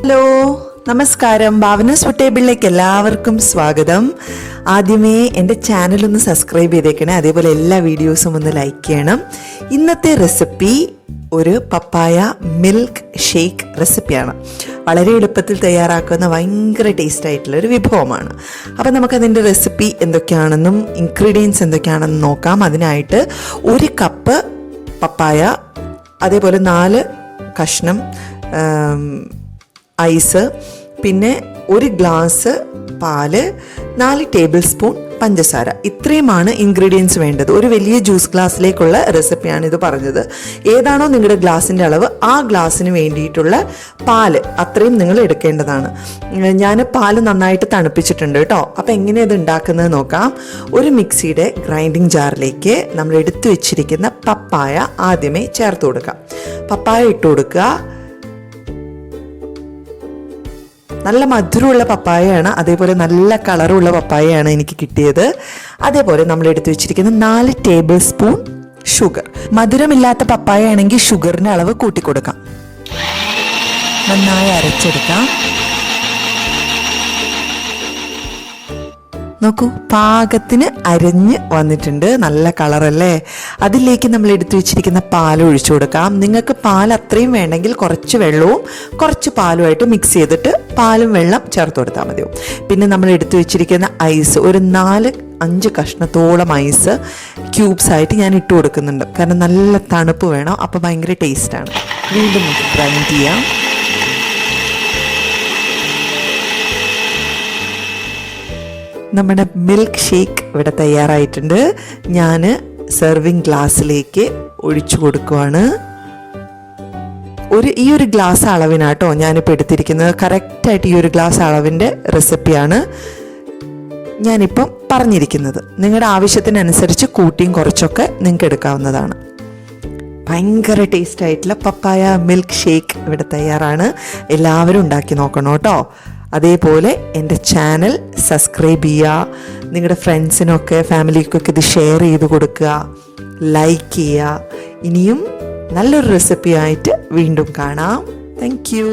Hello, നമസ്കാരം. ഭാവനാസ് ടേബിളിലേക്ക് എല്ലാവർക്കും സ്വാഗതം. ആദ്യമേ എൻ്റെ ചാനലൊന്ന് സബ്സ്ക്രൈബ് ചെയ്തേക്കണേ, അതേപോലെ എല്ലാ വീഡിയോസും ഒന്ന് ലൈക്ക് ചെയ്യണം. ഇന്നത്തെ റെസിപ്പി ഒരു പപ്പായ മിൽക്ക് ഷേക്ക് റെസിപ്പിയാണ്. വളരെ എളുപ്പത്തിൽ തയ്യാറാക്കുന്ന ഭയങ്കര ടേസ്റ്റ് ആയിട്ടുള്ള ഒരു വിഭവമാണ്. അപ്പം നമുക്കതിൻ്റെ റെസിപ്പി എന്തൊക്കെയാണെന്നും ഇൻഗ്രീഡിയൻസ് എന്തൊക്കെയാണെന്നും നോക്കാം. അതിനായിട്ട് 1 കപ്പ് പപ്പായ, അതേപോലെ 4 കഷ്ണം ഐസ്, പിന്നെ 1 ഗ്ലാസ് പാല്, 4 ടേബിൾ സ്പൂൺ പഞ്ചസാര. ഇത്രയുമാണ് ഇൻഗ്രീഡിയൻസ് വേണ്ടത്. ഒരു വലിയ ജ്യൂസ് ഗ്ലാസ്സിലേക്കുള്ള റെസിപ്പിയാണ് ഇത് പറഞ്ഞത്. ഏതാണോ നിങ്ങളുടെ ഗ്ലാസിൻ്റെ അളവ് ആ ഗ്ലാസ്സിന് വേണ്ടിയിട്ടുള്ള പാല് അത്രയും നിങ്ങൾ എടുക്കേണ്ടതാണ്. ഞാൻ പാല് നന്നായിട്ട് തണുപ്പിച്ചിട്ടുണ്ട് കേട്ടോ. അപ്പോൾ എങ്ങനെയാണ് ഇത് ഉണ്ടാക്കുന്നത് നോക്കാം. ഒരു മിക്സിയുടെ ഗ്രൈൻഡിങ് ജാറിലേക്ക് നമ്മൾ എടുത്തു വെച്ചിരിക്കുന്ന പപ്പായ ആദ്യമേ ചേർത്ത് കൊടുക്കാം. പപ്പായ ഇട്ട് കൊടുക്കുക. നല്ല മധുരമുള്ള പപ്പായയാണ്, അതേപോലെ നല്ല കളറുള്ള പപ്പായയാണ് എനിക്ക് കിട്ടിയത്. അതേപോലെ നമ്മൾ എടുത്തു വെച്ചിരിക്കുന്ന 4 ടേബിൾ സ്പൂൺ ഷുഗർ. മധുരമില്ലാത്ത പപ്പായ ആണെങ്കിൽ ഷുഗറിൻ്റെ അളവ് കൂട്ടിക്കൊടുക്കാം. നന്നായി അരച്ചെടുക്കാം. നോക്കൂ, പാകത്തിന് അരഞ്ഞ് വന്നിട്ടുണ്ട്. നല്ല കളറല്ലേ. അതിലേക്ക് നമ്മൾ എടുത്തു വെച്ചിരിക്കുന്ന പാൽ ഒഴിച്ചു കൊടുക്കാം. നിങ്ങൾക്ക് പാൽ അത്രയും വേണമെങ്കിൽ കുറച്ച് വെള്ളവും കുറച്ച് പാലുമായിട്ട് മിക്സ് ചെയ്തിട്ട് പാലും വെള്ളം ചേർത്ത് കൊടുത്താൽ മതിയോ. പിന്നെ നമ്മൾ എടുത്തു വെച്ചിരിക്കുന്ന ഐസ്, ഒരു 4-5 കഷ്ണത്തോളം ഐസ് ക്യൂബ്സ് ആയിട്ട് ഞാൻ ഇട്ട് കൊടുക്കുന്നുണ്ട്. കാരണം നല്ല തണുപ്പ് വേണം, അപ്പോൾ ഭയങ്കര ടേസ്റ്റാണ്. വീണ്ടും നമുക്ക് ഗ്രൈൻഡ് ചെയ്യാം. നമ്മുടെ മിൽക്ക് ഷേക്ക് ഇവിടെ തയ്യാറായിട്ടുണ്ട്. ഞാൻ സെർവിങ് ഗ്ലാസ്സിലേക്ക് ഒഴിച്ചു കൊടുക്കുവാണ്. ഈ ഒരു ഗ്ലാസ് അളവിനാട്ടോ ഞാനിപ്പോൾ എടുത്തിരിക്കുന്നത്. കറക്റ്റായിട്ട് ഈ ഒരു ഗ്ലാസ് അളവിൻ്റെ റെസിപ്പിയാണ് ഞാനിപ്പം പറഞ്ഞിരിക്കുന്നത്. നിങ്ങളുടെ ആവശ്യത്തിനനുസരിച്ച് കൂട്ടിയും കുറച്ചൊക്കെ നിങ്ങൾക്ക് എടുക്കാവുന്നതാണ്. ഭയങ്കര ടേസ്റ്റ് ആയിട്ടുള്ള പപ്പായ മിൽക്ക് ഷേക്ക് ഇവിടെ തയ്യാറാണ്. എല്ലാവരും ഉണ്ടാക്കി നോക്കണം കേട്ടോ. അതേപോലെ എൻ്റെ ചാനൽ സബ്സ്ക്രൈബ് ചെയ്യുക. നിങ്ങളുടെ ഫ്രണ്ട്സിനൊക്കെ ഫാമിലിക്കൊക്കെ ഇത് ഷെയർ ചെയ്ത് കൊടുക്കുക, ലൈക്ക് ചെയ്യുക. ഇനിയും നല്ലൊരു റെസിപ്പിയായിട്ട് വീണ്ടും കാണാം. Thank you.